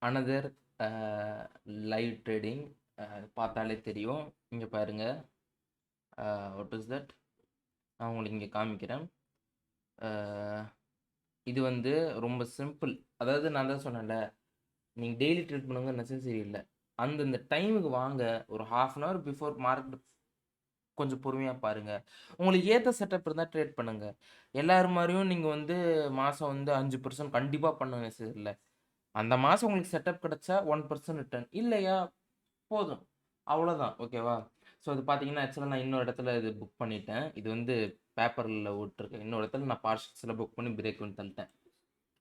Another live trading பார்த்தாலே தெரியும். இங்கே பாருங்க, வாட் இஸ் தட், நான் உங்களுக்கு இங்கே காமிக்கிறேன். இது வந்து ரொம்ப சிம்பிள். அதாவது நான் தான் சொன்னேன்ல, நீங்கள் டெய்லி ட்ரேட் பண்ணுங்க நெசசரி இல்லை. அந்தந்த டைமுக்கு வாங்க, ஒரு half an hour before market கொஞ்சம் பொறுமையாக பாருங்கள். உங்களுக்கு ஏற்ற செட்டப் இருந்தால் ட்ரேட் பண்ணுங்கள். எல்லாரும் மாதிரியும் நீங்கள் வந்து மாதம் வந்து 5% கண்டிப்பாக பண்ண நெசசரி இல்லை. அந்த மாதம் உங்களுக்கு செட்டப் கிடச்சா 1% ரிட்டர்ன், இல்லையா போதும், அவ்வளோதான். ஓகேவா? ஸோ இது பார்த்தீங்கன்னா ஆக்சுவலாக நான் இன்னொரு இடத்துல இது புக் பண்ணிட்டேன். இது வந்து பேப்பரில் விட்டுருக்கேன். இன்னொரு இடத்துல நான் பார்ஷல்ஸில் புக் பண்ணி பிரேக் பண்ணி தள்ளிட்டேன்.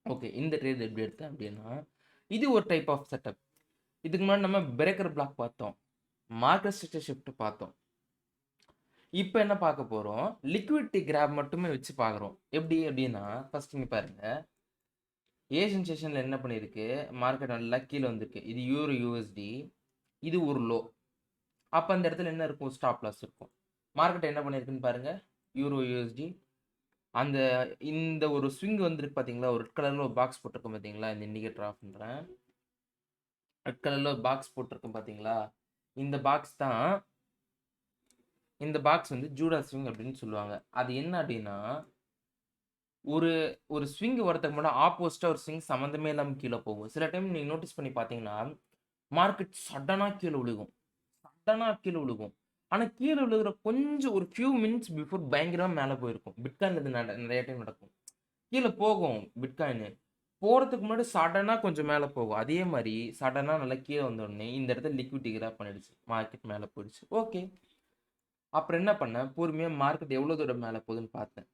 ஓகே, இந்த ட்ரேட் எப்படி எடுத்தேன் அப்படின்னா, இது ஒரு டைப் ஆஃப் செட்டப். இதுக்கு முன்னாடி நம்ம பிரேக்கர் பிளாக் பார்த்தோம், மார்க்கெட் ஸ்ட்ரக்சர் ஷிஃப்ட் பார்த்தோம். இப்போ என்ன பார்க்க போகிறோம், லிக்விடிட்டி கிராப் மட்டுமே வச்சு பார்க்குறோம். எப்படி அப்படின்னா, ஃபர்ஸ்ட் இங்கே பாருங்க, ஏஷியன் செஷனில் என்ன பண்ணியிருக்கு, மார்க்கெட் நல்லா கீழே வந்திருக்கு. இது யூரோ யூஎஸ்டி, இது ஒரு லோ. அப்போ அந்த இடத்துல என்ன இருக்கும், ஸ்டாப் லாஸ் இருக்கும். மார்க்கெட் என்ன பண்ணியிருக்குன்னு பாருங்க, யூரோ யூஎஸ்டி அந்த இந்த ஒரு ஸ்விங் வந்துருக்கு பார்த்தீங்களா, ஒரு ரெட் கலரில் ஒரு பாக்ஸ் போட்டிருக்கோம் பார்த்தீங்களா, இந்த இண்டிகேட்டர் ஆஃப் பண்ணுறேன். ரெட் கலரில் ஒரு பாக்ஸ் போட்டிருக்கோம் பார்த்தீங்களா, இந்த பாக்ஸ் தான், இந்த பாக்ஸ் வந்து ஜூடா ஸ்விங் அப்படின்னு சொல்லுவாங்க. அது என்ன அப்படின்னா, ஒரு ஒரு ஸ்விங் வரதுக்கு முன்னாடி ஆப்போசிட்டாக ஒரு ஸ்விங் சம்மந்தமே இல்லாமல் கீழே போகும். சில டைம் நீங்கள் நோட்டீஸ் பண்ணி பார்த்தீங்கன்னா, மார்க்கெட் சடனாக கீழே விழுகும், சடனாக கீழே விழுகும். ஆனால் கீழே விழுகிற கொஞ்சம் ஒரு ஃபியூ மினிட்ஸ் பிஃபோர் பயங்கரமாக மேலே போயிருக்கும். பிட்காயின் இது நிறைய டைம் நடக்கும். கீழே போகும் பிட்காயின், போகிறதுக்கு முன்னாடி சடனாக கொஞ்சம் மேலே போகும். அதே மாதிரி சடனாக நல்லா கீழே வந்தோடனே இந்த இடத்துல லிக்விடிட்டி கிராப் பண்ணிடுச்சு, மார்க்கெட் மேலே போயிடுச்சு. ஓகே, அப்புறம் என்ன பண்ணேன், பொறுமையாக மார்க்கெட் எவ்வளோ தூரம் மேலே போகுதுன்னு பார்த்தேன்.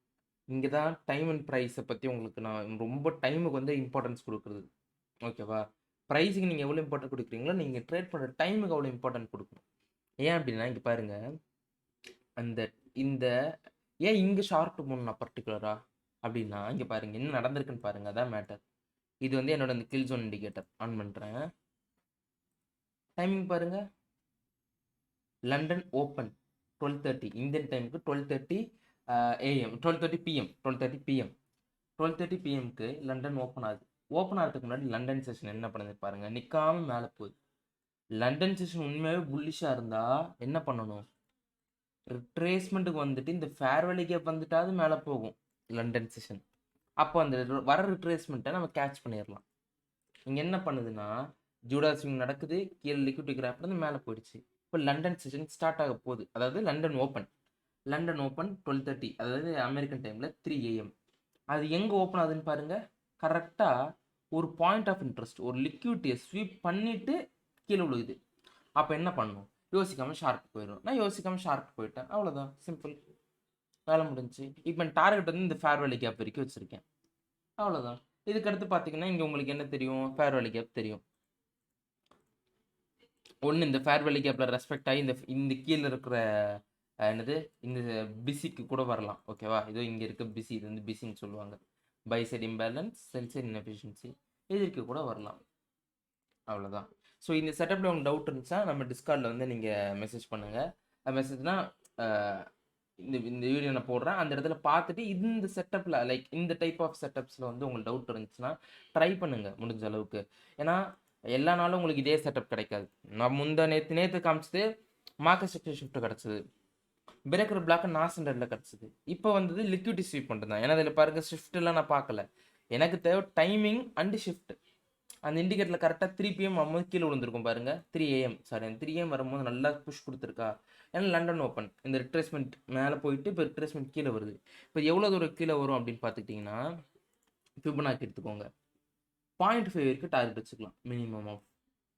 இங்கே தான் டைம் அண்ட் ப்ரைஸை பற்றி உங்களுக்கு நான் ரொம்ப டைமுக்கு வந்து இம்பார்ட்டன்ஸ் கொடுக்குறது. ஓகேவா? ப்ரைஸுக்கு நீங்கள் எவ்வளோ இம்பார்ட்டன்ட் கொடுக்குறீங்களோ, நீங்கள் ட்ரேட் பண்ணுற டைமுக்கு அவ்வளோ இம்பார்ட்டன்ட் கொடுக்கணும். ஏன் அப்படின்னா, இங்கே பாருங்கள், அந்த இந்த ஏன் இங்கே ஷார்ட் போகணும்னா பர்டிகுலராக அப்படின்னா, இங்கே பாருங்கள் என்ன நடந்திருக்குன்னு பாருங்கள், அதான் மேட்டர். இது வந்து என்னோட இந்த கில் ஜோன் இண்டிகேட்டர் ஆன் பண்ணுறேன். டைமிங் பாருங்கள், லண்டன் ஓப்பன் 12:30 இந்தியன் டைமுக்கு 12:30 AM 12:30 PM 12:30 PM 12:30 PMக்கு லண்டன் ஓப்பன் ஆகுது. ஓப்பன் ஆகிறதுக்கு முன்னாடி லண்டன் செஷன் என்ன பண்ணுது பாருங்க, நிற்காம மேலே போகுது. லண்டன் செஷன் உண்மையாகவே புல்லிஷாக இருந்தால் என்ன பண்ணணும், ரிட்ரேஸ்மெண்ட்டுக்கு வந்துட்டு இந்த ஃபேர்வெலி கேப் வந்துட்டாவது மேலே போகும் லண்டன் செஷன். அப்போ அந்த வர ரிட்ரேஸ்மெண்ட்டை நம்ம கேட்ச் பண்ணிடலாம். இங்கே என்ன பண்ணுதுன்னா, ஜூடா ஸ்விங் நடக்குது, கீழே லிக்விடிட்டி கிராப் வந்து மேலே போயிடுச்சு. இப்போ லண்டன் செஷன் ஸ்டார்ட் ஆக போகுது, அதாவது லண்டன் ஓப்பன் 12:30, அதாவது அமெரிக்கன் டைமில் 3 AM. அது எங்கே ஓப்பன் ஆகுதுன்னு பாருங்கள், கரெக்டாக ஒரு பாயிண்ட் ஆஃப் இன்ட்ரெஸ்ட், ஒரு லிக்விடிட்டியை ஸ்வீப் பண்ணிவிட்டு கீழே விழுகுது. அப்போ என்ன பண்ணணும், யோசிக்காமல் ஷார்ட் போயிடும். நான் யோசிக்காமல் ஷார்ட் போயிட்டேன், அவ்வளோதான், சிம்பிள், வேலை முடிஞ்சு. இப்போ டார்கெட் வந்து இந்த ஃபேர்வெலி கேப் வரைக்கும் வச்சுருக்கேன், அவ்வளோதான். இதுக்கடுத்து பார்த்தீங்கன்னா, இங்கே உங்களுக்கு என்ன தெரியும், ஃபேர்வெலி கேப் தெரியும். ஒன்று இந்த ஃபேர்வெலி கேப்பில் ரெஸ்பெக்ட் ஆகி இந்த கீழே இருக்கிற என்னது இந்த பிசிக்கு கூட வரலாம். ஓகேவா? இதோ இங்கே இருக்க பிசி, இது வந்து பிசின்னு சொல்லுவாங்க, buy side imbalance, sell side inefficiency, இதற்கு கூட வரலாம், அவ்வளோதான். ஸோ இந்த செட்டப்பில் உங்களுக்கு டவுட் இருந்துச்சா நம்ம டிஸ்கார்டில் வந்து நீங்கள் மெசேஜ் பண்ணுங்கள். மெசேஜ்னா இந்த இந்த வீடியோ நான் போடுறேன், அந்த இடத்துல பார்த்துட்டு இந்த செட்டப்பில் லைக் இந்த டைப் ஆஃப் செட்டப்ஸில் வந்து உங்களுக்கு டவுட் இருந்துச்சுன்னா ட்ரை பண்ணுங்கள் முடிஞ்ச அளவுக்கு. ஏன்னா எல்லா நாளும் உங்களுக்கு இதே செட்டப் கிடைக்காது. நான் நேற்று காமிச்சது மார்க்கெட் ஸ்ட்ரக்சர் ஷிஃப்ட் கிடச்சிது, பிரேக்கர் பிளாக் நான் சென்டரில் கிடச்சிது. இப்போ வந்தது லிக்விடிட்டி ஸ்வீப் பண்ணுறது தான். ஏன்னா இதில் பாருங்கள், ஷிஃப்ட்லாம் நான் பார்க்கல, எனக்கு தேவை டைமிங் அண்டு ஷிஃப்ட். அந்த இண்டிகேட்டரில் கரெக்டாக 3 PM வரும்போது கீழே விழுந்திருக்கும் பாருங்கள், 3 AM சாரி, அந்த 3 AM வரும்போது நல்லா புஷ் கொடுத்துருக்கா. ஏன்னா லண்டன் ஓப்பன் இந்த ரிட்ரேஸ்மெண்ட் மேலே போயிட்டு இப்போ ரிட்ரேஸ்மெண்ட் கீழே வருது. இப்போ எவ்வளோ தூரம் கீழே வரும் அப்படின்னு பார்த்துக்கிட்டிங்கன்னா, ஃபிபனாக்கி எடுத்துக்கோங்க, 0.5 வரைக்கும் டார்கெட் வச்சுக்கலாம். Minimum of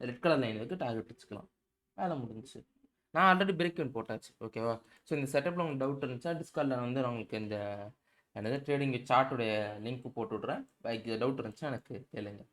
red colour line வரைக்கும் டார்கெட் வச்சுக்கலாம், வேலை முடிஞ்சிச்சு. நான் ஆல்ரெடி பிரேக் இன் போட்டாச்சு. ஓகேவா? ஸோ இந்த செட்டப்பில் உங்களுக்கு டவுட் இருந்துச்சா டிஸ்கார்டில் வந்து நான் உங்களுக்கு இந்த என்னது ட்ரேடிங் சார்ட்டுடைய லிங்க் போட்டு விட்றேன். டவுட் இருந்துச்சுன்னா எனக்கு கேளுங்க.